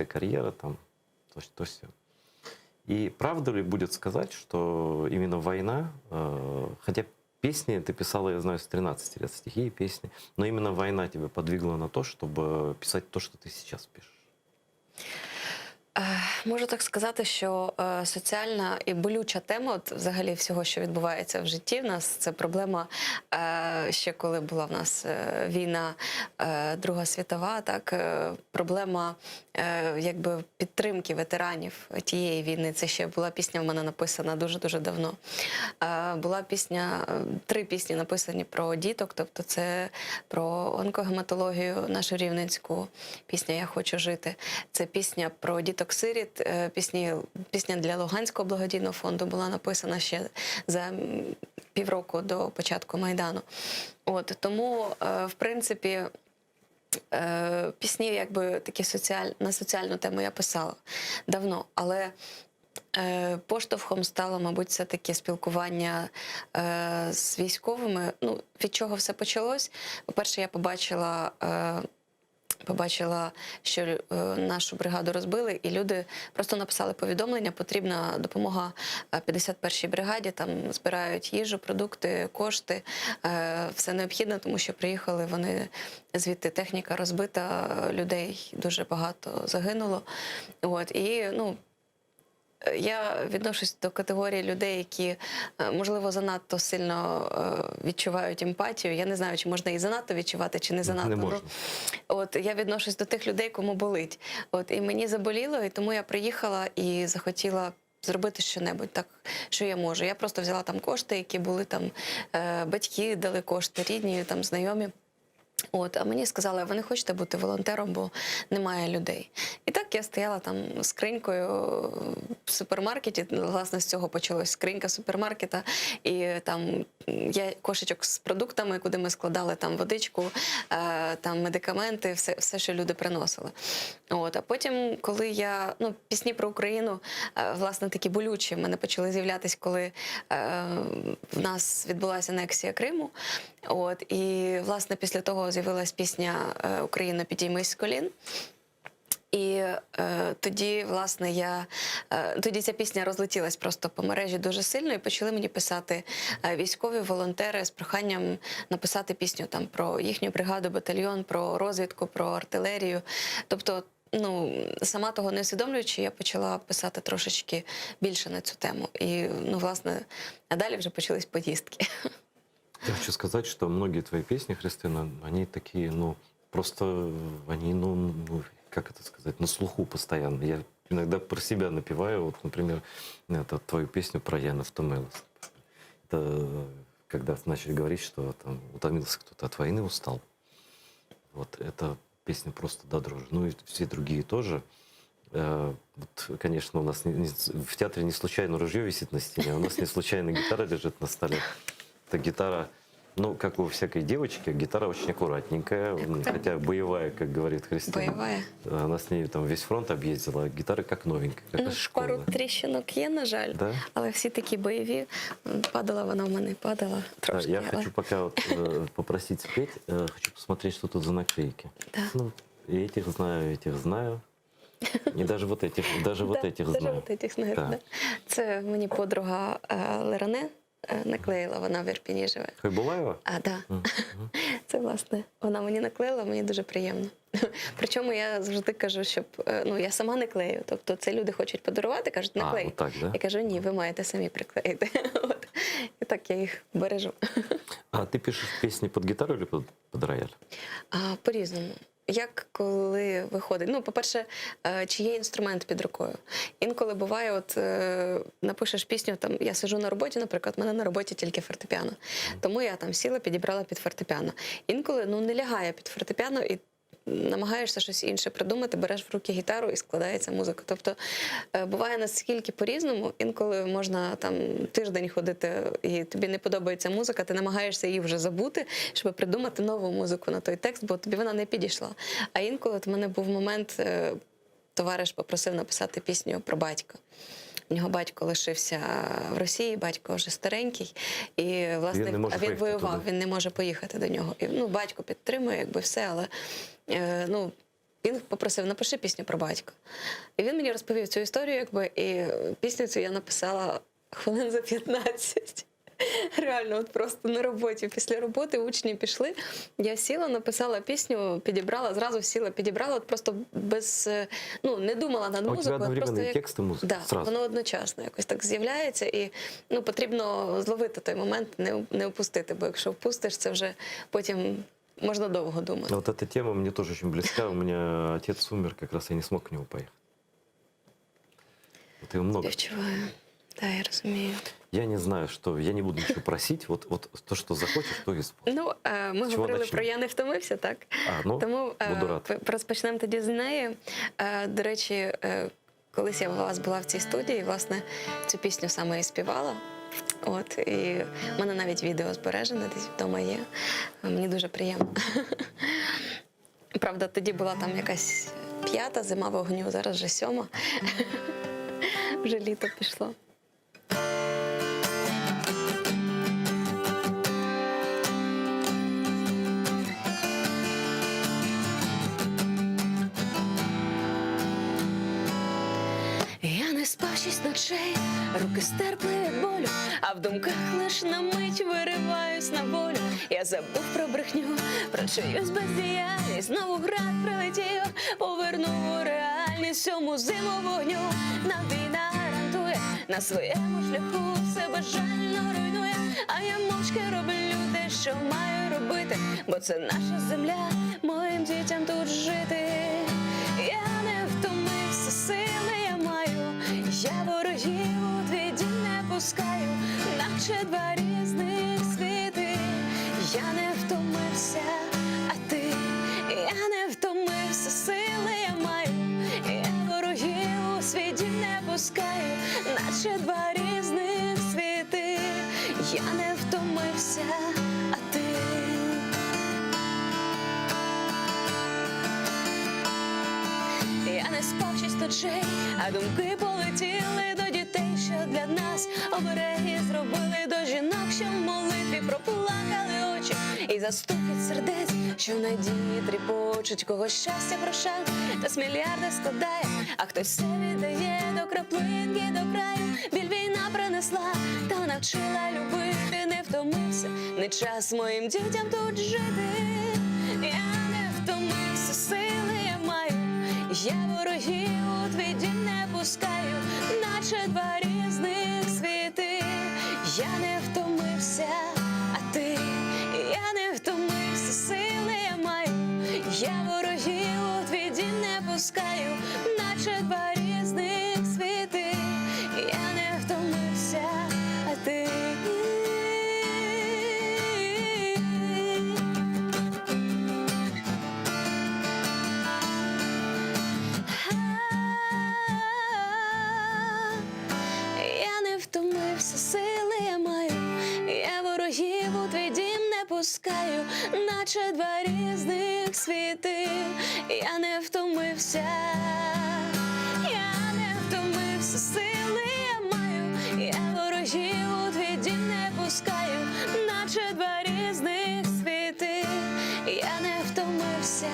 карьера, там, то все. И правда ли будет сказать, что именно война, хотя песни ты писала, я знаю, с 13 лет, стихи и песни, но именно война тебя подвигла на то, чтобы писать то, что ты сейчас пишешь? Можу так сказати, що соціальна і болюча тема, от взагалі всього, що відбувається в житті в нас, це проблема ще коли була в нас війна, Друга світова, так, проблема якби підтримки ветеранів тієї війни. Це ще була пісня в мене написана дуже-дуже давно. Була пісня, 3 пісні написані про діток, тобто це про онкогематологію нашу рівненську, пісня «Я хочу жити». Це пісня про діток-сиріт, пісня для Луганського благодійного фонду була написана ще за півроку до початку Майдану. От, тому, в принципі, пісні якби такі на соціальну тему я писала давно, але поштовхом стало, мабуть, це таке спілкування з військовими. Ну, від чого все почалось? По-перше, я побачила, що нашу бригаду розбили, і люди просто написали повідомлення, потрібна допомога 51-й бригаді, там збирають їжу, продукти, кошти, все необхідне, тому що приїхали вони звідти, техніка розбита, людей дуже багато загинуло. От, і, ну, я відношусь до категорії людей, які, можливо, занадто сильно відчувають емпатію. Я не знаю, чи можна її занадто відчувати, чи не занадто. Не можна. От, я відношусь до тих людей, кому болить. От, і мені заболіло, і тому я приїхала і захотіла зробити щонебудь так, що я можу. Я просто взяла там кошти, які були там, батьки дали кошти, рідні, там, знайомі. От, а мені сказали, ви не хочете бути волонтером, бо немає людей. І так я стояла там скринькою в супермаркеті, власне, з цього почалось, скринька супермаркета, і там є кошечок з продуктами, куди ми складали там водичку, там медикаменти, все, що люди приносили. От, а потім, коли я, ну, пісні про Україну, власне, такі болючі, в мене почали з'являтися, коли в нас відбулася анексія Криму. От, і, власне, після того з'явилась пісня «Україна, підіймись з колін». І тоді, власне, тоді ця пісня розлетілась просто по мережі дуже сильно, і почали мені писати військові волонтери з проханням написати пісню там про їхню бригаду, батальйон, про розвідку, про артилерію. Тобто, ну, сама того не усвідомлюючи, я почала писати трошечки більше на цю тему. І, ну, власне, а далі вже почались поїздки. Я хочу сказать, что многие твои песни, Христина, они такие, ну, просто, они, ну, как это сказать, на слуху постоянно. Я иногда про себя напеваю, вот, например, это твою песню про Яна втомилась. Это когда начали говорить, что там утомился кто-то от войны, устал. Вот, эта песня просто до дрожи. Ну и все другие тоже. Вот, конечно, у нас в театре не случайно ружье висит на стене, а у нас не случайно гитара лежит на столе. Эта гитара, ну, как у всякой девочки, гитара очень аккуратненькая, хотя боевая, как говорит Христина. Боевая. Она с ней там весь фронт объездила, а гитара как новенькая, как Ну, пару тріщинок є, на жаль, да? але всі такі бойові. Падала вона в мене, падала трошки. Я хочу пока вот, попросить спеть, хочу посмотреть, что тут за наклейки. Да. Ну, и этих знаю. И даже вот этих, вот этих даже знаю. вот этих знаю, Так. да. Це мені подруга Леране наклеїла, вона в Ірпіні живе. Хайбулаева? Да. Це, власне, вона мені наклеїла, мені дуже приємно. Причому я завжди кажу, щоб, ну, я сама не клею. Тобто це люди хочуть подарувати, кажуть, наклей. вот так, да? Я кажу, ні, ви маєте самі приклеїти. От. І так я їх бережу. А ты пишешь песни под гитару или под рояль? По-різному. Як коли виходить. Ну, по-перше, чи є інструмент під рукою. Інколи буває, от напишеш пісню, там, я сиджу на роботі, наприклад, в мене на роботі тільки фортепіано. Тому я там сіла, підібрала під фортепіано. Інколи, ну, не лягає під фортепіано, і намагаєшся щось інше придумати, береш в руки гітару і складається музика. Тобто буває наскільки по-різному, інколи можна там тиждень ходити і тобі не подобається музика, ти намагаєшся її вже забути, щоб придумати нову музику на той текст, бо тобі вона не підійшла. А інколи от в мене був момент, товариш попросив написати пісню про батька. У нього батько лишився в Росії, батько вже старенький, і, власне, він воював, він не може поїхати до нього. І, ну, батько підтримує, якби все, але, ну, Він попросив, напиши пісню про батька. І він мені розповів цю історію, якби, і пісню цю я написала хвилин за 15. Реально, от просто на роботі. Після роботи учні пішли. Я сіла, написала пісню, підібрала, зразу сіла, підібрала, от просто без, ну, не думала над А у музикою. тебя одновременно просто и як... текст, и музыка? Да, Сразу? воно одночасно якось так з'являється, і ну, потрібно зловити той момент, не впустити, бо якщо впустиш, це вже потім можна довго думати. Вот эта тема мне тоже очень близка. У меня отец умер, как раз я не смог к нему поехать. Вот его много. Співчуваю. Так, я розумію. Я не знаю, что, я не буду ничего просить. Вот то, что захочешь, то исполнишь. Ну, ми Чого говорили почнемо? про «Я не втомився», так? Ну, Тому буду рад. розпочнемо тоді з неї. До речі, колись я у вас була в цій студії, власне, цю пісню саме і співала. От, і в мене навіть відео збережене, десь вдома є. Мені дуже приємно. Правда, тоді була там якась 5-та зима вогню, зараз вже 7-ма. Вже літо пішло. Я не спав 6 ночей, руки стерпли від болю, а в думках лиш на мить вириваюсь на волю. Я забув про брехню, про чиюсь бездіяльність, знову град прилетів, повернув у реальність цьому зиму вогню. Нам війна гарантує, на своєму шляху все безжально руйнує, а я мовчки роблю те, що маю робити, бо це наша земля, моїм дітям тут жити. Я не втомився, сили я маю, я ворогів у твій дім не пускаю, наче два різних світи. Я не втомився, а ти, я не втомився, сили я маю, я ворогів у свій дім не пускаю, наче два різних світи. Я не втомився, а ти. Я не спав 6 ночей, а думки полетіли до дітей, що для нас обереги зробили, до жінок, що в молитві проплакали очі, і за стукіт сердець, що в надії тріпочуть, кого щастя в грошах та мільярди складає, а хтось все віддає до краплинки, до краю. Біль війна принесла та навчила любити, не втомився, не час моїм дітям тут жити. Я не втомився, сили я маю, я ворогів у твій дім не пускаю, наче два різних світи. Я не втомився, а ти, я не втомився, сили я маю, я ворогів у твій дім не пускаю, наче два різних світи. Я не втомився, а ти. Я не втомився, сили я маю, я ворогів у твій дім не пускаю, наче два різних світи. Я не втомився, я не втомився, сили я маю, я ворогів у твій дім не пускаю, наче два різних світи. Я не втомився,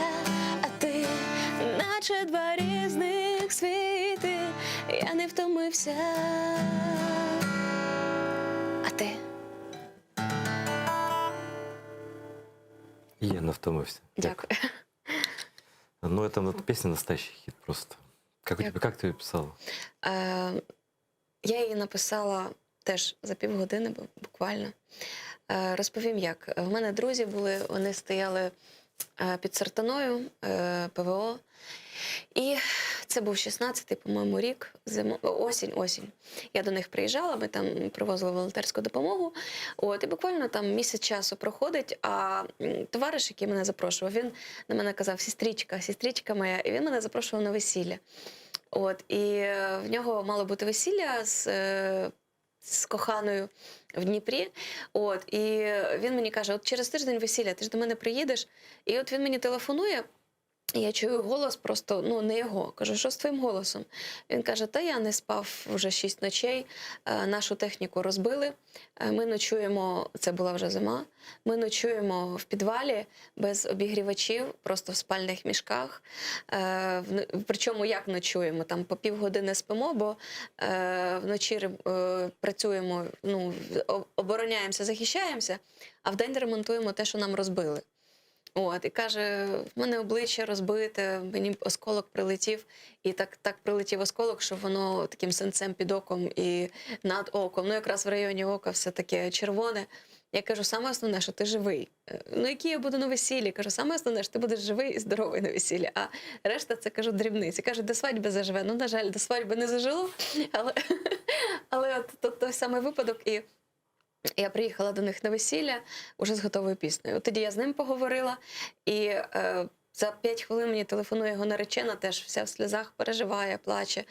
а ти, наче два різних світи. Я не втомився, а ти. Я навтомився. Дякую. Ну, это песня настоящий хит просто. Как у тебя, как ты ее писала? Я її написала теж за півгодини, буквально. Розповім як. В мене друзі були, вони стояли під Сартаною, ПВО. І це був 16-й, по-моєму, рік, осінь. Я до них приїжджала, ми там привозили волонтерську допомогу. От, і буквально там місяць часу проходить, а товариш, який мене запрошував, він на мене казав: сестричка моя, і він мене запрошував на весілля. От, і в нього мало бути весілля з коханою в Дніпрі. От, і він мені каже: от через тиждень весілля, ти ж до мене приїдеш. І от він мені телефонує, І я чую голос просто, ну, не його. Кажу, що з твоїм голосом? Він каже, та я не спав вже 6 ночей, нашу техніку розбили, ми ночуємо, це була вже зима, ми ночуємо в підвалі без обігрівачів, просто в спальних мішках. Причому як ночуємо? Там по півгодини спимо, бо вночі працюємо, ну, обороняємося, захищаємося, а вдень ремонтуємо те, що нам розбили. От, і каже, в мене обличчя розбите, мені осколок прилетів, і так прилетів осколок, що воно таким синцем під оком і над оком, ну якраз в районі ока все таке червоне. Я кажу, саме основне, що ти живий. Ну, який я буду на весіллі? Кажу, саме основне, що ти будеш живий і здоровий на весіллі. А решта це, кажу, дрібниці. Каже, до свадьби заживе. Ну, на жаль, до свадьби не зажило, але от той самий випадок. І я приїхала до них на весілля уже з готовою піснею. От тоді я з ним поговорила, і за 5 хвилин мені телефонує його наречена, теж вся в сльозах, переживає, плаче.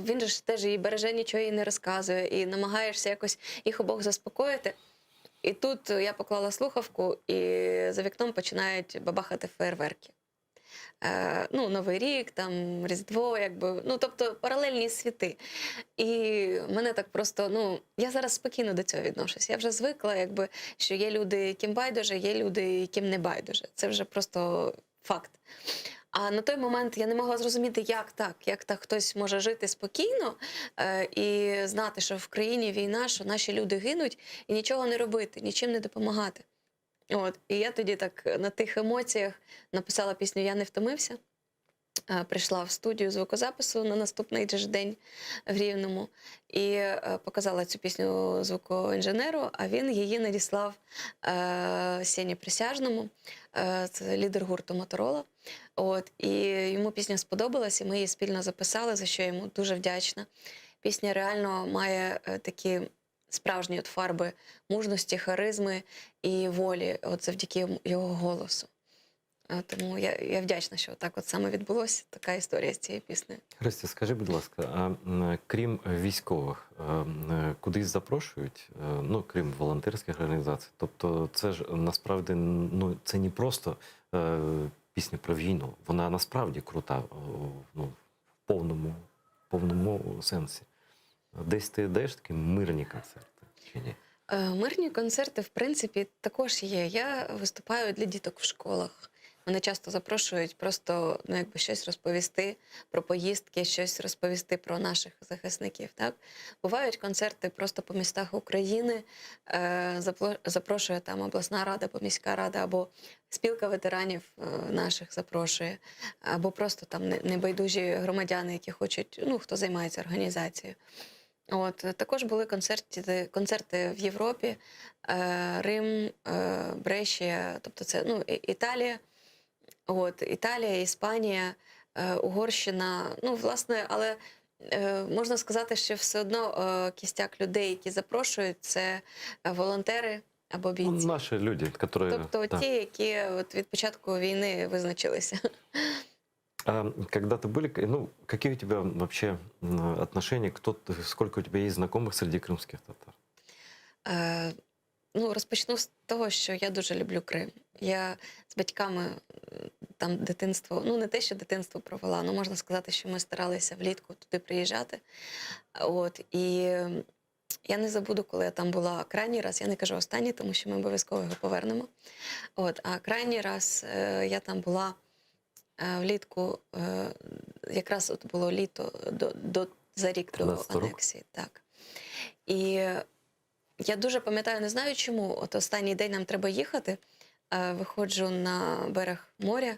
Він же ж теж її береже, нічого їй не розказує, і намагаєшся якось їх обох заспокоїти. І тут я поклала слухавку, і за вікном починають бабахати фейерверки. Ну, Новий рік, там, Різдво, якби, ну, тобто паралельні світи. І мене так просто, ну, я зараз спокійно до цього відношусь. Я вже звикла, якби, що є люди, яким байдуже, є люди, яким не байдуже. Це вже просто факт. А на той момент я не могла зрозуміти, як так хтось може жити спокійно і знати, що в країні війна, що наші люди гинуть, і нічого не робити, нічим не допомагати. От, і я тоді так на тих емоціях написала пісню «Я не втомився». Прийшла в студію звукозапису на наступний же ж день в Рівному і показала цю пісню звукоінженеру, а він її надіслав Сені Присяжному, це лідер гурту «Моторола». От, і йому пісня сподобалась, і ми її спільно записали, за що я йому дуже вдячна. Пісня реально має такі справжні фарби мужності, харизми і волі, от завдяки його голосу. Тому я вдячна, що так от саме відбулося, така історія з цією піснею. Христя, скажи, будь ласка, а крім військових, кудись запрошують, ну, крім волонтерських організацій? Тобто це ж насправді, ну, це не просто пісня про війну, вона насправді крута, ну, в повному сенсі. Десь ти даєш такі мирні концерти чи ні? Мирні концерти, в принципі, також є. Я виступаю для діток в школах. Мене часто запрошують просто, ну, якби щось розповісти про поїздки, щось розповісти про наших захисників. Так? Бувають концерти просто по містах України, запрошує там обласна рада, або міська рада, або спілка ветеранів наших запрошує, або просто там небайдужі громадяни, які хочуть, ну, хто займається організацією. От, також були концерти в Європі, Рим, Брешія, тобто це, ну, Італія. От, Італія, Іспанія, Угорщина, ну, власне, але можна сказати, що все одно кістяк людей, які запрошують, це волонтери або Ну, бійці. наші люди, які... Тобто да. ті, які от від початку війни визначилися. А когда ты были, ну, какие у тебя вообще отношения, сколько у тебя есть знакомых среди крымских татар? Ну, розпочну з того, що я дуже люблю Крим. Я з батьками там дитинство, ну не те, що дитинство провела, ну можна сказати, що ми старалися влітку туди приїжджати. От, і я не забуду, коли я там була крайній раз, я не кажу останній, тому що ми обов'язково його повернемо. От, а крайній раз я там була влітку, якраз от було літо за рік до анексії. Так. І я дуже пам'ятаю, не знаю чому, от останній день нам треба їхати, виходжу на берег моря,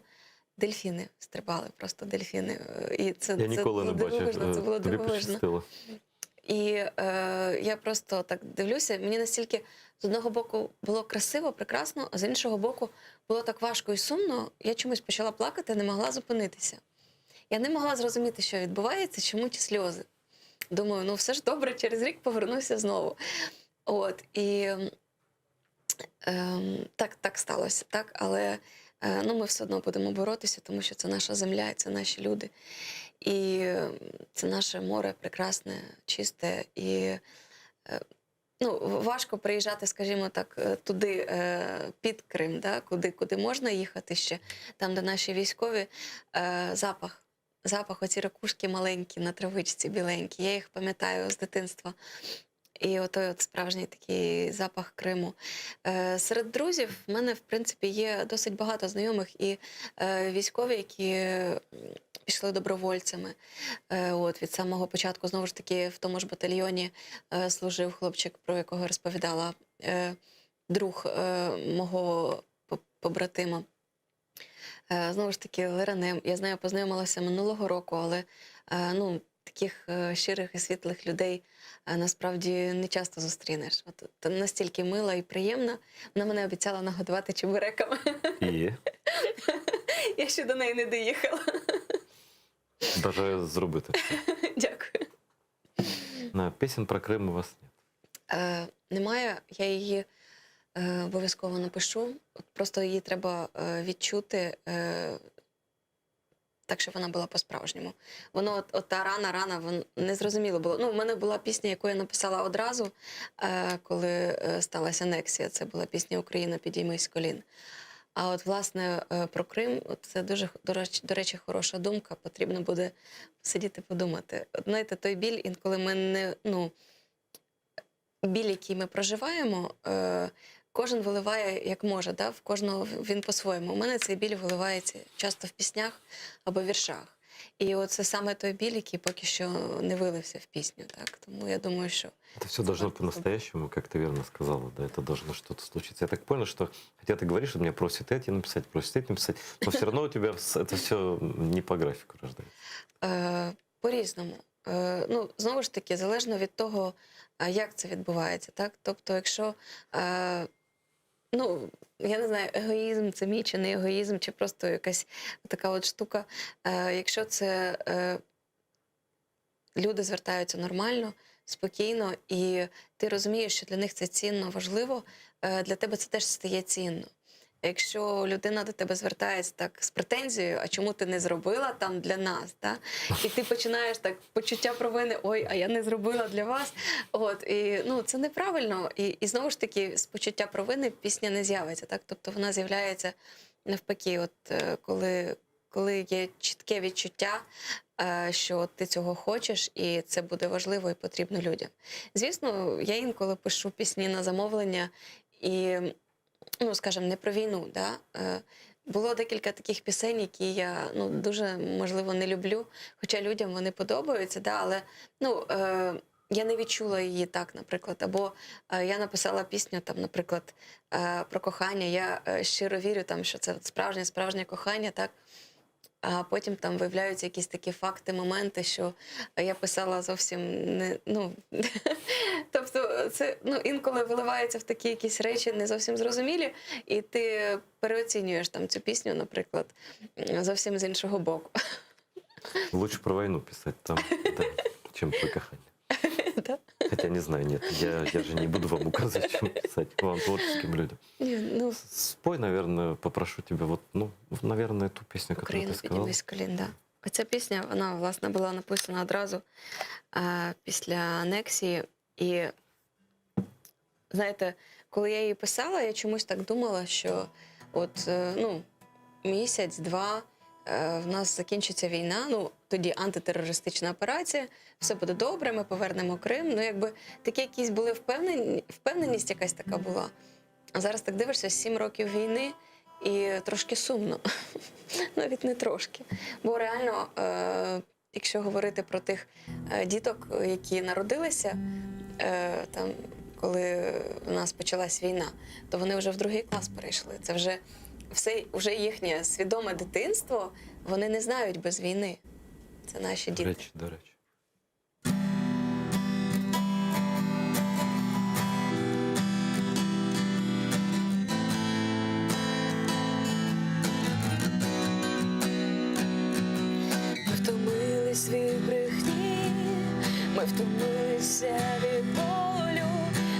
дельфіни стрибали, просто дельфіни. І це, Я ніколи не бачив, це було тобі дивовижно. пощастило. І я просто так дивлюся, мені настільки з одного боку було красиво, прекрасно, а з іншого боку було так важко і сумно, я чомусь почала плакати, не могла зупинитися. Я не могла зрозуміти, що відбувається, чому ті сльози. Думаю, ну все ж добре, через рік повернуся знову. От, і так сталося, так, але ну, ми все одно будемо боротися, тому що це наша земля, це наші люди. І це наше море прекрасне, чисте. І важко приїжджати, скажімо так, туди, під Крим, да? Куди можна їхати ще, там, де наші військові, запах. Запах, оці ракушки маленькі на травичці, біленькі. Я їх пам'ятаю з дитинства. І отой от справжній такий запах Криму. Серед друзів в мене, в принципі, є досить багато знайомих і військові, які пішли добровольцями. Від самого початку, знову ж таки, в тому ж батальйоні служив хлопчик, про якого розповідала друг мого побратима. Знову ж таки, Леранем. Я з нею познайомилася минулого року, але таких щирих і світлих людей насправді не часто зустрінеш. От настільки мила і приємна. Вона мене обіцяла нагодувати чебуреками. І? Я ще до неї не доїхала. Бажаю зробити це. Дякую. Пісень про Крим у вас нет? Немає, я її обов'язково напишу. От просто її треба відчути так, щоб вона була по-справжньому. Воно, от та рана, не зрозуміло було. В мене була пісня, яку я написала одразу, коли сталася анексія. Це була пісня «Україна, підіймись з колін». А от, власне, про Крим, це дуже, до речі, хороша думка. Потрібно буде сидіти, подумати. От, знаєте, той біль, інколи ми не, біль, який ми проживаємо, кожен виливає як може, да? В кожного він по-своєму. У мене цей біль виливається часто в піснях або віршах. І це саме той біль, який поки що не вилився в пісню. Так? Тому я думаю, що... Это все должно по-настоящему, как ты верно сказала, да, это должно что-то случиться. Я так понял, что, хотя ты говоришь, что меня просят эти написать, но все равно у тебя это все не по графику рождается. По-різному. Знову ж таки, залежно від того, як це відбувається. Так? Тобто, якщо, я не знаю, егоїзм це мій чи не егоїзм, чи просто якась така от штука. Якщо це люди звертаються нормально, спокійно, і ти розумієш, що для них це цінно, важливо, для тебе це теж стає цінно. Якщо людина до тебе звертається так з претензією, а чому ти не зробила там для нас, да? І ти починаєш так почуття провини, ой, а я не зробила для вас. Це неправильно. І знову ж таки, з почуття провини пісня не з'явиться. Так? Тобто вона з'являється навпаки, коли є чітке відчуття, що ти цього хочеш, і це буде важливо і потрібно людям. Звісно, я інколи пишу пісні на замовлення і, скажімо, не про війну. Да? Було декілька таких пісень, які я дуже, можливо, не люблю, хоча людям вони подобаються, да? Але я не відчула її так, наприклад. Або я написала пісню, там, наприклад, про кохання. Я щиро вірю, там, що це справжнє кохання, так? А потім там виявляються якісь такі факти, моменти, що я писала зовсім не... Тобто це інколи виливається в такі якісь речі не зовсім зрозумілі, і ти переоцінюєш там цю пісню, наприклад, зовсім з іншого боку. Лучше про войну писать там, да, чем про кохание. Да? Хотя не знаю, нет, я же не буду вам указывать, чем писать, вам, творческим людям. Спой, наверное, попрошу тебя, наверное, ту песню, которую «Україна, ты сказала. підіймись з колін», да. Оця пісня, вона, власне, була написана одразу після анексії. І, знаєте, коли я її писала, я чомусь так думала, що місяць-два в нас закінчиться війна, тоді антитерористична операція, все буде добре, ми повернемо Крим. Такі якісь були впевненість якась така була. А зараз так дивишся, 7 років війни і трошки сумно. Навіть не трошки. Бо реально, якщо говорити про тих діток, які народилися, там, коли у нас почалась війна, то вони вже в 2-й клас перейшли. Це вже їхнє свідоме дитинство, вони не знають без війни. Це наші діти. До речі. Ми втомились від брехні, ми втомилися від болю,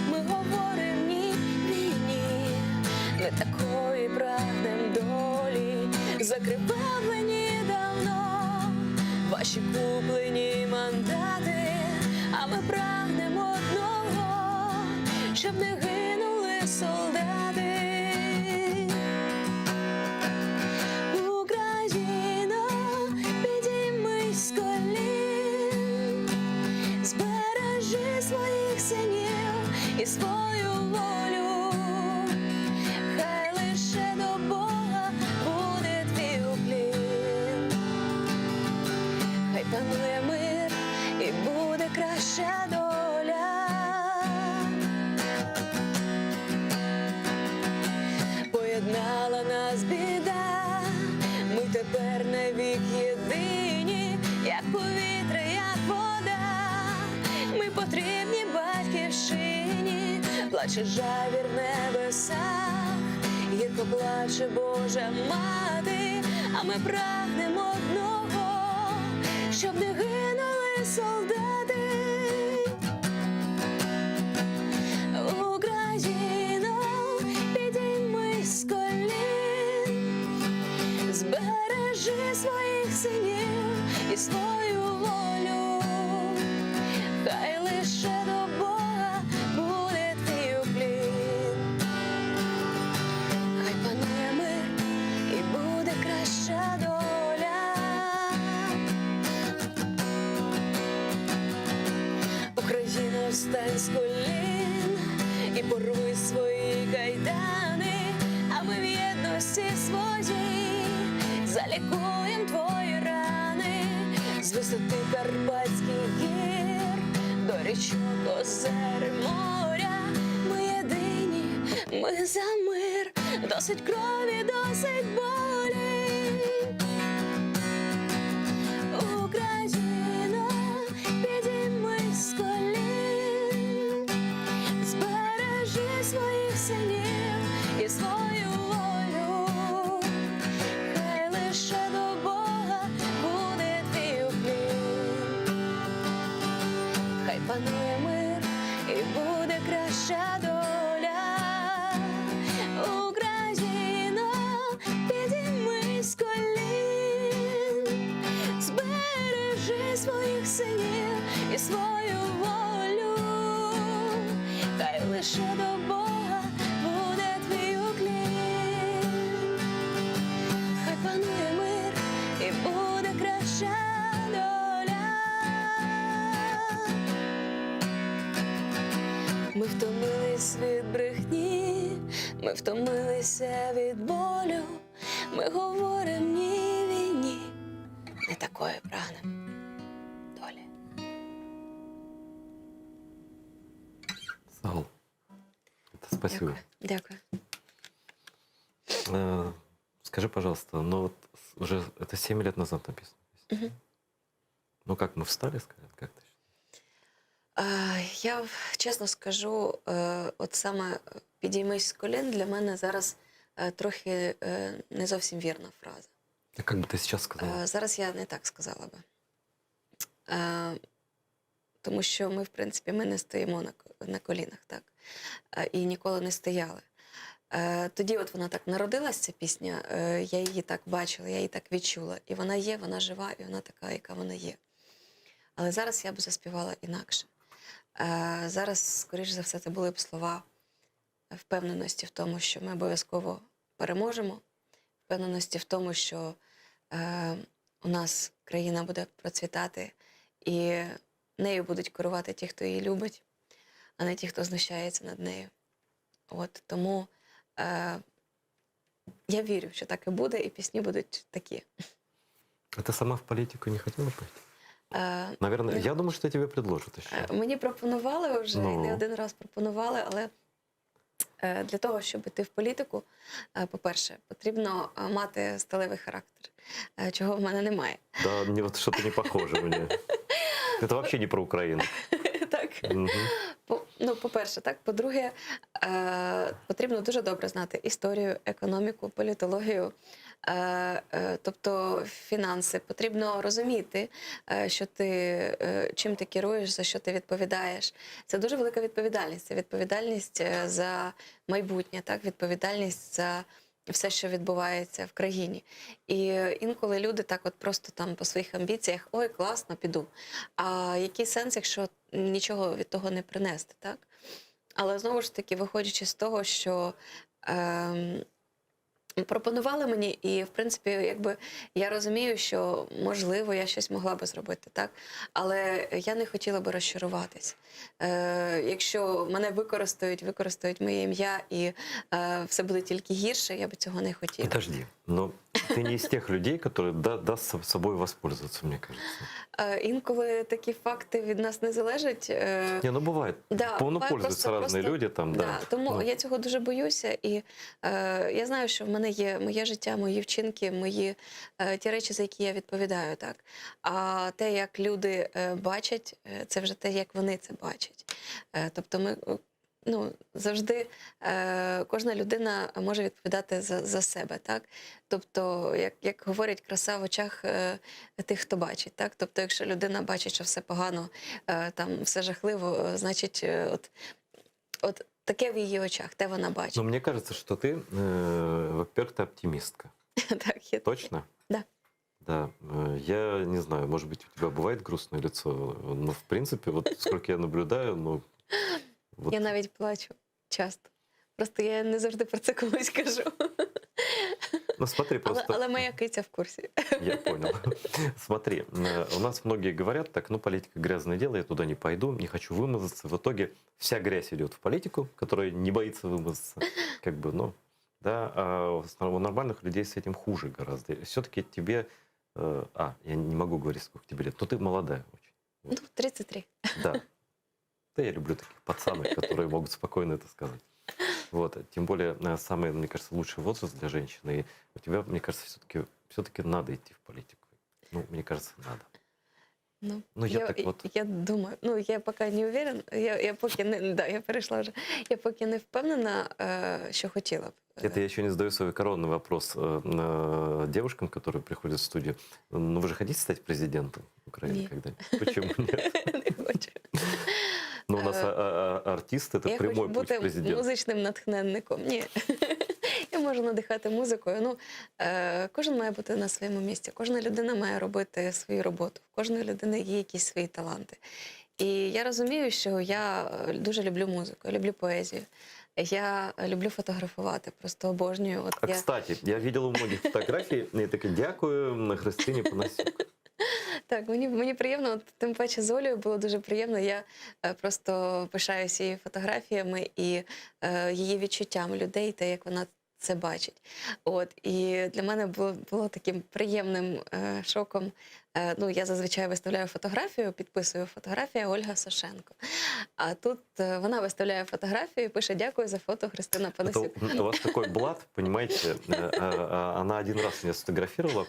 ми говоримо ні війні, не такої прагнем долі, закривавлені давно ваші куплені мандати, а ми прагнемо одного, щоб не гинули солдати. Україно, підіймись з колін, збережи своїх синів і свою волю. Хай лише до Бога буде твій уклін. Хай панує мир і буде краща доля. Поєднала нас біда, ми тепер навік єдині, як повітря, як вода. Ми потрібні батьківщині, плаче жавір в небесах, гірко плаче Божа мати, а ми прагнемо одного, щоб не гинули солдати. Україно, підіймись з колін, збережи своїх синів і свою волю. Хай лише до Бога буде твій уклін. Хай панує мир і буде краща доля. Україно, встань з колін і порвуй свої кайдани, а ми в єдності своїй залікуєм твої рани. З висоти Карпатських гір до річок, озер і моря. Ми єдині, ми за мир, досить крові, досить болі. Україно, підіймись з колін, збережи своїх синів і свою волю. Хай лише до Бога буде твій уклін. Хай панує мир і буде краща доля. Україно, підіймись з колін, збережи своїх синів і свою волю. Хай лише до Бога буде твій уклін. Хай панує мир і буде краща доля. Ми втомились від брехні, ми втомилися від болю. Ми говоримо ні війні, не такої прагнем долі. Сал, это спасибо. Дякую. Скажи, пожалуйста, ну вот уже это 7 лет назад написано. Мгм. Ну как, мы встали, сказать, как ты? Я чесно скажу, от саме підіймись з колін для мене зараз трохи не зовсім вірна фраза. А как бы ты сейчас сказала? Зараз я не так сказала би. Тому що ми, в принципі, ми не стоїмо на колінах, так? І ніколи не стояли. Тоді от вона так народилась, ця пісня, я її так бачила, я її так відчула. І вона є, вона жива, і вона така, яка вона є. Але зараз я б заспівала інакше. Зараз, скоріш за все, це були б слова впевненості в тому, що ми обов'язково переможемо, впевненості в тому, що у нас країна буде процвітати, і нею будуть керувати ті, хто її любить, а не ті, хто знущається над нею. От, тому я вірю, що так і буде, і пісні будуть такі. А ты сама в политику не хотела пойти? Наверное, я думаю, что тебе предложат еще. Мені пропонували вже, і Ну. не один раз пропонували, але для того, щоб йти в політику, по-перше, потрібно мати сталевий характер, чого в мене немає. Да, мне вот что-то не похоже мне. Это вообще не про Украину. Так. Мгм. Ну, по-перше, так. По-друге, потрібно дуже добре знати історію, економіку, політологію, тобто фінанси. Потрібно розуміти, що ти, чим ти керуєш, за що ти відповідаєш. Це дуже велика відповідальність. Це відповідальність за майбутнє, так? Відповідальність за все, що відбувається в країні. І інколи люди так от просто там по своїх амбіціях: ой, класно, піду. А який сенс, якщо нічого від того не принести, так? Але знову ж таки, виходячи з того, що ем, пропонували мені, і в принципі, якби я розумію, що можливо я щось могла би зробити, так? Але я не хотіла би розчаруватись. Якщо мене використають моє ім'я і все буде тільки гірше, я би цього не хотіла. Подожди, но ты не из тех людей, которые даст собой воспользоваться, мне кажется. Інколи такі факти від нас не залежать. Не, ну бывает. Да, Ну, буває пользуются просто- разные люди там, да. Тому Ну, я цього дуже боюся, і я знаю, що в мене є моє життя, мої вчинки, ті речі, за які я відповідаю, так. А те, як люди бачать, це вже те, як вони це бачать. Тобто ми. Завжди кожна людина може відповідати за себе, так? Тобто, як говорять, краса в очах тих, хто бачить, так? Тобто, якщо людина бачить, що все погано, там все жахливо, значить, от таке в її очах, те вона бачить. но мне кажется, что ты, во-первых, ты оптимистка. Так, є таке. Точно? Да. Да. Я не знаю, может быть, у тебя бывает грустное лицо, но в принципе, вот сколько я наблюдаю, ну... Вот, Я навіть плачу часто. Просто я не завжди про це комусь кажу. ну смотри, просто... Але моя киця в курсі. Я понял. Смотри, у нас многие говорят так, ну, политика грязное дело, я туда не пойду, не хочу вымазаться. В итоге вся грязь идет в политику, которая не боится вымазаться. Как бы, ну, да, а у нормальных людей с этим хуже гораздо. Все-таки тебе... я не могу говорить, сколько тебе лет, но ты молодая очень. 33. Да. Да, я люблю таких пацанов, которые могут спокойно это сказать. Вот. Тем более, самый, мне кажется, лучший возраст для женщины. И у тебя, мне кажется, все-таки надо идти в политику. Ну, мне кажется, надо. Ну, я так вот... Я думаю, я поки не уверена, я поки не, да, я перейшла вже, я поки не впевнена, що хотіла б. Это я еще не задаю свой коронный вопрос девушкам, которые приходят в студию. Ну, вы же хотите стать президентом Украины Нет. когда-нибудь? Почему нет? Не хочу. Ну, у нас артист — это Я прямой хочу путь бути в президент. музичним натхненником. Ні. Я можу надихати музикою. Кожен має бути на своєму місці. Кожна людина має робити свою роботу. В кожної людини є якісь свої таланти. І я розумію, що я дуже люблю музику, я люблю поезію. Я люблю фотографувати, просто обожнюю. Кстати, я видел у многих фотографий, и таки дякую на Христині Панасюк. Так, мені приємно, тим паче з Олею було дуже приємно. Я просто пишаюся її фотографіями і її відчуттям людей, те, як вона це бачить. І для мене було таким приємним шоком. Я зазвичай виставляю фотографію, підписую фотографія Ольга Сошенко. А тут вона виставляє фотографію і пише «Дякую за фото, Христина Панасюк». У вас такой блат, понимаете, она один раз меня сфотографировала,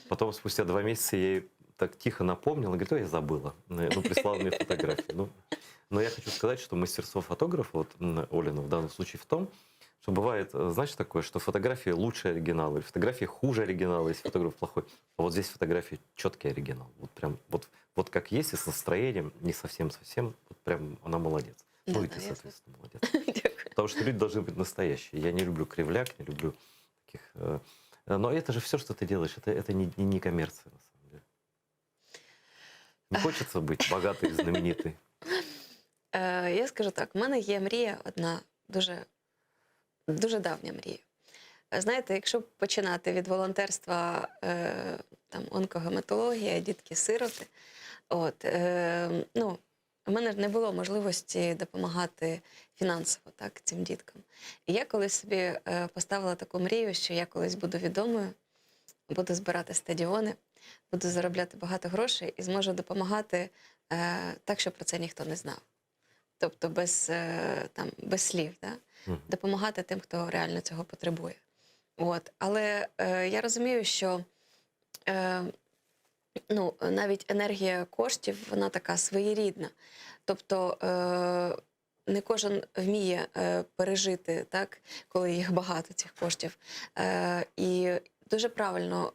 потом спустя 2 месяца я ей так тихо напомнила, говорит, я забыла. Ну, прислала мне фотографии. Но я хочу сказать, что мастерство фотографа, вот Олина в данном случае в том, что бывает, знаешь, такое, что фотографии лучше оригинала, или фотографии хуже оригинала, если фотограф плохой. А вот здесь фотографии четкий оригинал. Вот прям, вот как есть, и с настроением, не совсем-совсем, вот прям она молодец. Ну и ты, соответственно, молодец. Дякую. Потому что люди должны быть настоящие. Я не люблю кривляк, не люблю таких... Но это же все, что ты делаешь, это не коммерция, на самом деле. Не хочется быть богатой и знаменитой. Я скажу так, в мене є мрія одна, дуже давня мрія. Знаєте, якщо починати від волонтерства, онкогематологія, дітки-сироти, у мене не було можливості допомагати фінансово цим діткам. І я колись собі поставила таку мрію, що я колись буду відомою, буду збирати стадіони, буду заробляти багато грошей і зможу допомагати так, щоб про це ніхто не знав. Тобто без слів, да? Допомагати тим, хто реально цього потребує. Але я розумію, що навіть енергія коштів, вона така своєрідна. Тобто не кожен вміє пережити, так, коли їх багато, цих коштів. І дуже правильно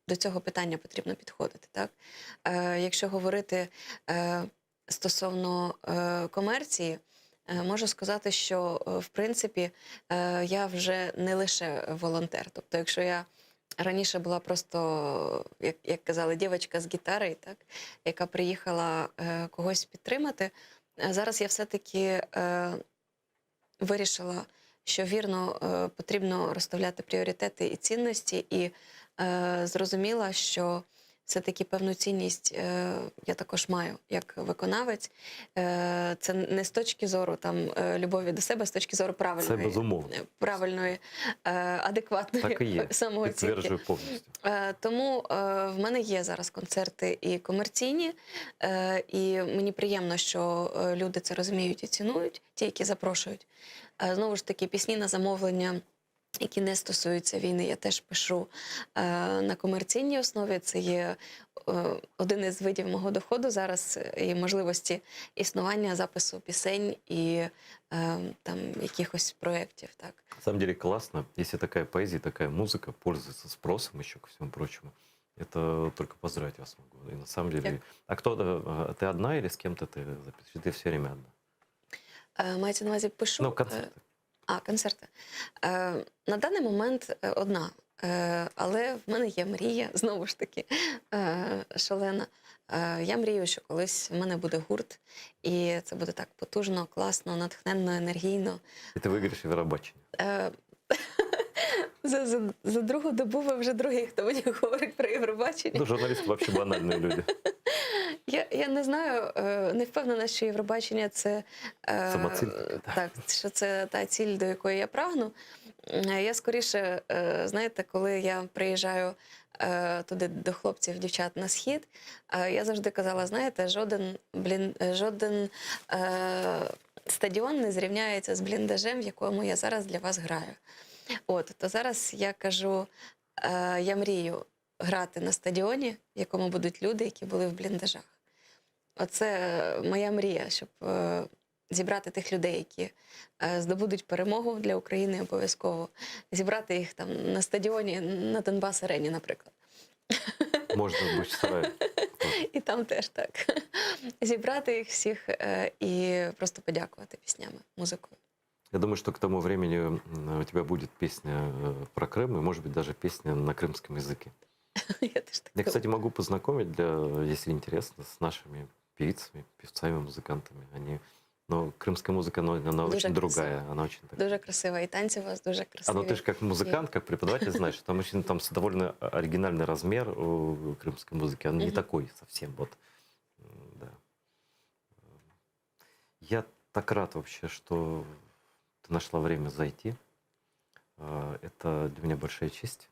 до цього питання потрібно підходити. Так? Якщо говорити стосовно комерції, можу сказати, що, в принципі, я вже не лише волонтер. Тобто, якщо я раніше була просто, як казали, дівчинка з гітарою, так, яка приїхала когось підтримати, Зараз я все-таки вирішила, що вірно потрібно розставляти пріоритети і цінності, і зрозуміла, що все-таки певну цінність я також маю як виконавець. Це не з точки зору там, любові до себе, а з точки зору Це правильної, безумовно. правильної адекватної Так і є. самооцінки. Підтверджую повністю. Тому в мене є зараз концерти і комерційні, і мені приємно, що люди це розуміють і цінують, ті, які запрошують. Знову ж таки, пісні на замовлення, які не стосуються війни, я теж пишу на комерційній основі. Це є один із видів мого доходу зараз і можливості існування, запису пісень і там якихось проєктів. Так. На самом деле классно, если такая поэзия, такая музыка пользуется спросом еще ко всему прочему. Это только поздравить вас могу. И на самом деле... Дякую. А кто ты одна или с кем-то ты записываешь? Ты все время одна? Мається на увазі пишу. Ну, концерты. Концерти. На даний момент одна. Але в мене є мрія, знову ж таки, шалена. Я мрію, що колись в мене буде гурт, і це буде так потужно, класно, натхненно, енергійно. И ты выиграешь Евробачення. За другу добу ви вже другий, хто мені говорить про Євробачення. Ну, журналисты вообще банальные люди. Я не знаю, не впевнена, що Євробачення це Самоціль. так, що це та ціль, до якої я прагну. Я скоріше, знаєте, коли я приїжджаю туди до хлопців, дівчат на схід, я завжди казала, знаєте, жоден стадіон не зрівняється з бліндажем, в якому я зараз для вас граю. То зараз я кажу, я мрію грати на стадіоні, в якому будуть люди, які були в бліндажах. Оце моя мрія, щоб зібрати тих людей, які здобудуть перемогу для України обов'язково, зібрати їх там на стадіоні на Донбас-арені, наприклад. Можна в Бахчисараї. І там теж так. Зібрати їх всіх і просто подякувати піснями, музикою. Я думаю, что к тому времени у тебя будет песня про Крым, и, может быть, даже песня на крымском языке. Я теж так Я, думаю. кстати, могу познакомить, если интересно, с нашими певицами, певцами, музыкантами. Но крымская музыка, она Дуже очень другая. красиво. Она очень такая. Дуже красиво. І танці у вас дуже красиві. Ну ты же как музыкант, как преподаватель знаешь, что там очень довольно оригинальный размер у крымской музыки. Он не Мгм. такой совсем. Да. Я так рад вообще, что ты нашла время зайти. Это для меня большая честь.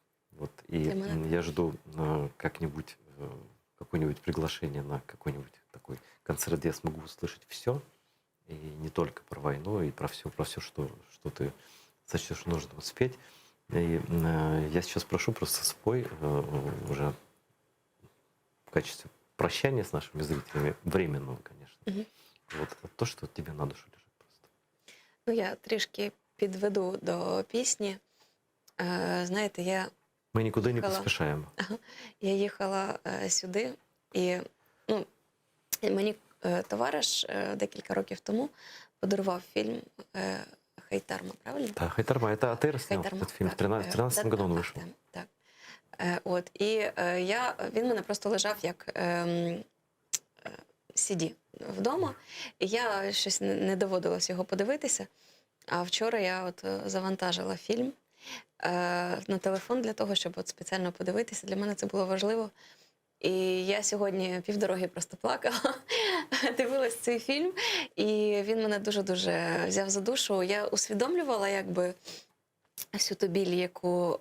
И Для меня я жду как-нибудь какое-нибудь приглашение на какой-нибудь такой концерт, где я смогу услышать все. И не только про войну, и про все, что ты сочтешь нужным спеть. И я сейчас прошу, просто спой уже в качестве прощания с нашими зрителями, временного, конечно. Мгм. То, что тебе на душу лежит просто. Я трішки підведу до пісні. Знаєте, Мы никуда не Їхала. поспешаем. я їхала сюди, і мені товариш декілька років тому подарував фільм «Хайтарма», правильно? Да, Хайтарма, это Атер снял «Хайтарма», этот фильм. В так. 2013 году он вышел. Так. Він мене просто лежав як CD вдома, і я щось не доводилось його подивитися. А вчора я завантажила фільм на телефон для того, щоб спеціально подивитися. Для мене це було важливо. І я сьогодні півдороги просто плакала, дивилась цей фільм, і він мене дуже-дуже взяв за душу. Я усвідомлювала якби всю ту біль, яку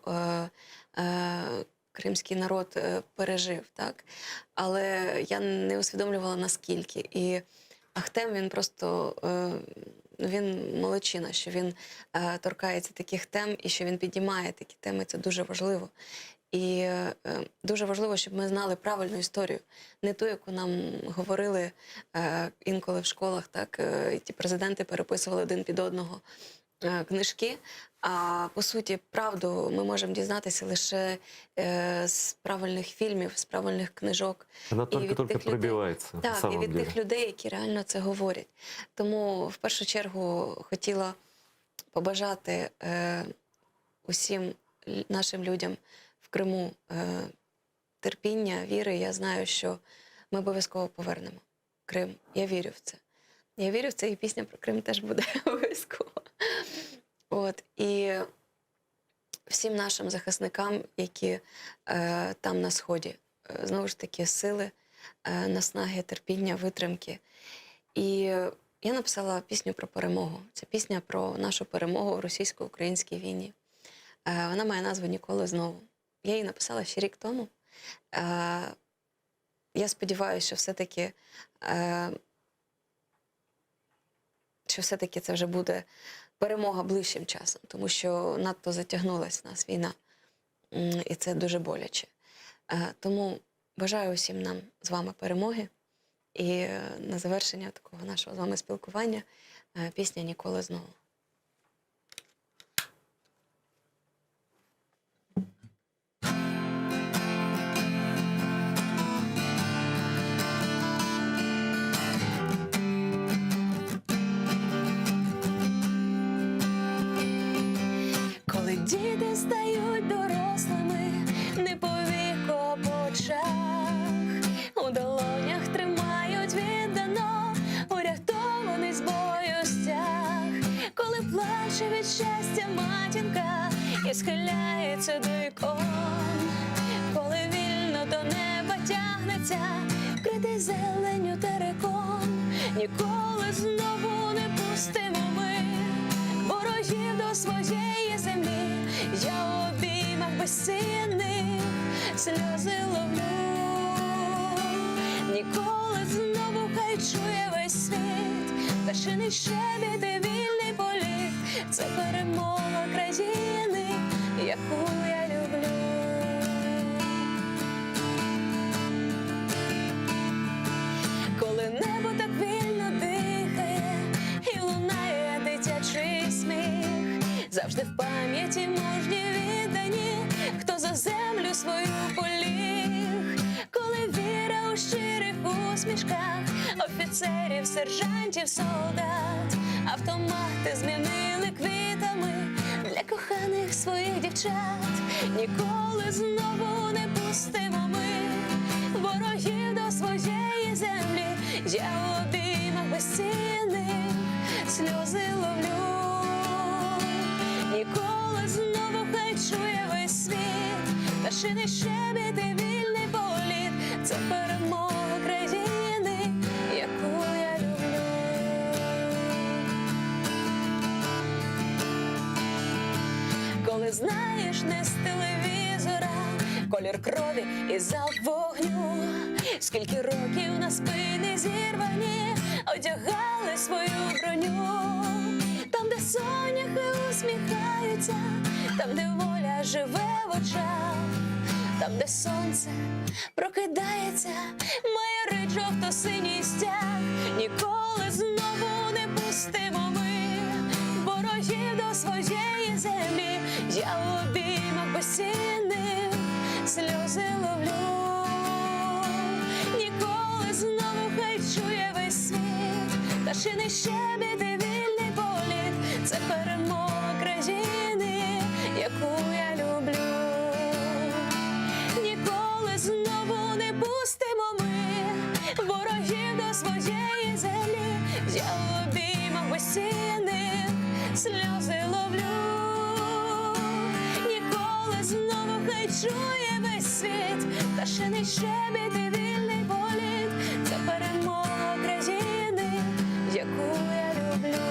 кримський народ пережив, так? Але я не усвідомлювала наскільки. І Ахтем, він просто, він молодчина, що він торкається таких тем і що він піднімає такі теми, це дуже важливо. І дуже важливо, щоб ми знали правильну історію. Не ту, яку нам говорили інколи в школах, так, ті президенти переписували один під одного книжки. А по суті, правду ми можемо дізнатися лише з правильних фільмів, з правильних книжок. Она І від только тих людей- пробивается, на Так, і самом від деле. тих людей, які реально це говорять. Тому в першу чергу хотіла побажати усім нашим людям в Криму терпіння, віри. Я знаю, що ми обов'язково повернемо Крим. Я вірю в це. Я вірю в це, і пісня про Крим теж буде обов'язково. От, і всім нашим захисникам, які там на Сході, знову ж таки, сили, наснаги, терпіння, витримки. І я написала пісню про перемогу. Це пісня про нашу перемогу у російсько-українській війні. Вона має назву «Ніколи знову». Я її написала ще рік тому. Я сподіваюся, що все-таки це вже буде перемога ближчим часом, тому що надто затягнулася в нас війна. І це дуже боляче. Тому бажаю усім нам з вами перемоги. І на завершення такого нашого з вами спілкування пісня «Ніколи знову». Коли діти стають дорослими, не по віку, а по очах, у долонях тримають віддано урятований з бою стяг. Коли плаче від щастя матінка і схиляється до ікон, коли вільно до неба тягнеться, вкритий зеленню терикон, ніколи знову не пустимо ми ворогів до своєї землі. Я у обіймах безцінних сльози ловлю. Ніколи знову хай чує весь світ пташиний щебіт і вільний політ. Це перемога країни, яку я люблю. Коли небо так вільно дихає і лунає дитячий сміх, завжди в пам'яті мужні віддані, хто за землю свою поліг. Коли віра у щирих усмішках офіцерів, сержантів, солдат, автомати змінили квітами для коханих своїх дівчат. Ніколи знову не пустимо ми ворогів до своєї землі. Я у обіймах безцінних сльози ловлю. Ніколи знову хай чує весь світ пташиний щебіт і вільний політ. Це перемога країни, яку я люблю. Коли знаєш не з телевізора колір крові і залп вогню, скільки років на спини зірвані одягали свою броню. Там, де соняхи усміхаються, там, де воля живе в очах, там, де сонце прокидається, майорить жовто-синій стяг. Ніколи знову не пустимо ми ворогів до своєї землі. Я у обіймах безцінних сльози ловлю. Ніколи знову хай чує весь світ пташиний щебіт і вільний політ. Це перемога країни, яку я люблю. Ніколи знову не пустимо ми ворогів до своєї землі. Я у обіймах безцінних сльози ловлю. Ніколи знову хай чує весь світ пташиний щебіт і вільний політ. Це перемога країни, яку я люблю.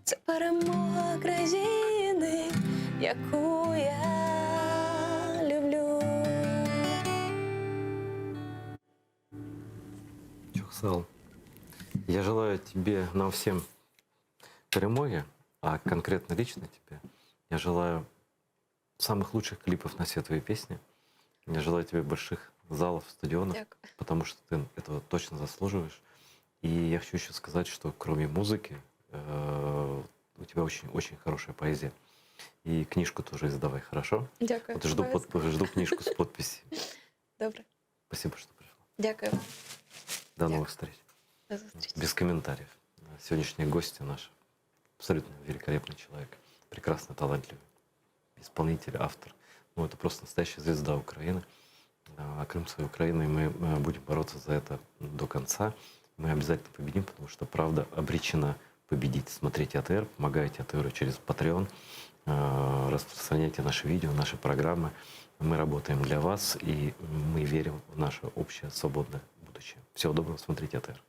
Це перемога країни, яку я люблю. Чухсал, я желаю тебе, нам всем перемоги, а конкретно лично тебе я желаю самых лучших клипов на все твои песни. Я желаю тебе больших залов, стадионов, Дякую. потому что ты этого точно заслуживаешь. И я хочу еще сказать, что кроме музыки у тебя очень хорошая поэзия. И книжку тоже издавай, хорошо? Дякую. Вот жду, Обов'язково. жду книжку с подписью. Добре. Спасибо, что пришла. Дякую. До новых встреч. До зустрічі. Без комментариев. Сегодняшняя гостья наша абсолютно великолепный человек, прекрасно талантливый исполнитель, автор. Ну, это просто настоящая звезда Украины. А Крым своей Украины, и мы будем бороться за это до конца. Мы обязательно победим, потому что правда обречена победить. Смотрите АТР, помогайте АТРу через Patreon, распространяйте наши видео, наши программы. Мы работаем для вас, и мы верим в наше общее свободное будущее. Всего доброго, смотрите АТР.